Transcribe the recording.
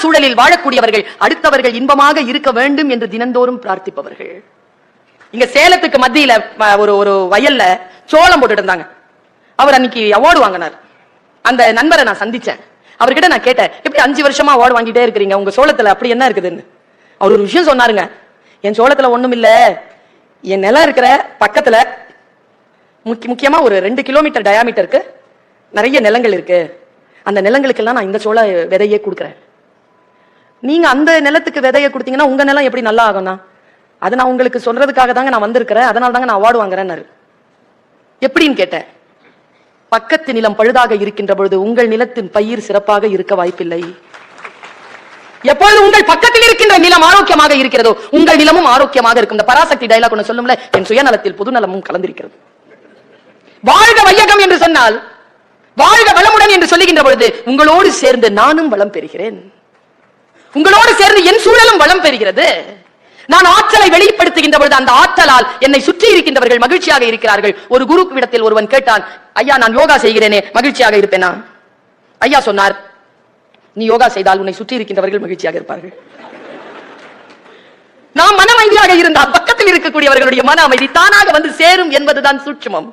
சூழலில் வாழக்கூடியவர்கள், அடுத்தவர்கள் இன்பமாக இருக்க வேண்டும் என்று தினந்தோறும் பிரார்த்திப்பவர்கள். இங்க சேலத்துக்கு மத்தியில ஒரு வயல்ல சோளம் போட்டுட்டு இருந்தாங்க. அவர் அன்னைக்கு அவார்டு வாங்கினார். அந்த நண்பரை நான் சந்திச்சேன். அவர்கிட்ட நான் கேட்டேன், எப்படி 5 வருஷமா அவார்டு வாங்கிட்டே இருக்கிறீங்க, உங்க சோளத்துல அப்படி என்ன இருக்குதுன்னு. அவர் ஒரு விஷயம் சொன்னாருங்க. என் சோளத்துல ஒண்ணும் இல்ல, என் நிலம் இருக்கிற பக்கத்துல முக்கியமா ஒரு 2 கிலோமீட்டர் டயாமீட்டருக்கு நிறைய நிலங்கள் இருக்கு. அந்த நிலங்களுக்கெல்லாம் நான் இந்த சோள விதையே கொடுக்குறேன். நீங்க அந்த நிலத்துக்கு விதையை கொடுத்தீங்கன்னா உங்க நிலம் எப்படி நல்லா ஆகும்னா, அதை நான் உங்களுக்கு சொல்றதுக்காக தாங்க நான் வந்திருக்கிறேன், அதனால தாங்க நான் அவார்டு வாங்குறேன்னாரு. எப்படின்னு கேட்டேன். பக்கத்து நிலம் பழுதாக இருக்கின்ற பொழுது உங்கள் நிலத்தின் பயிர் சிறப்பாக இருக்க வாய்ப்பில்லை. எப்பொழுது உங்கள் பக்கத்தில் இருக்கின்ற நிலம் ஆரோக்கியமாக இருக்கிறதோ உங்கள் நிலமும் ஆரோக்கியமாக இருக்கும். இந்த பராசக்தி டயலாக் ஒன்று சொல்லும்ல, என் சுயநலத்தில் பொது நலமும் கலந்திருக்கிறது. வாழ்க வையகம் என்று சொன்னால், வாழ்க வளமுடன் என்று சொல்லுகின்ற பொழுது உங்களோடு சேர்ந்து நானும் வளம் பெறுகிறேன், உங்களோடு சேர்ந்து என் சூழலும் வளம் பெறுகிறது. நான் ஆற்றலை வெளிப்படுத்துகின்ற பொழுது அந்த ஆற்றலால் என்னை சுற்றி இருக்கின்றவர்கள் மகிழ்ச்சியாக இருக்கிறார்கள். ஒரு குரு இடத்தில் ஒருவன் கேட்டான், ஐயா நான் யோகா செய்கிறேனே மகிழ்ச்சியாக இருப்பேனா? ஐயா சொன்னார், நீ யோகா செய்தால் உன்னை சுற்றி இருக்கின்றவர்கள் மகிழ்ச்சியாக இருப்பார்கள். நாம் மன அமைதியாக இருந்தால் பக்கத்தில் இருக்கக்கூடியவர்களுடைய மன அமைதி தானாக வந்து சேரும் என்பதுதான் சூட்சுமம்.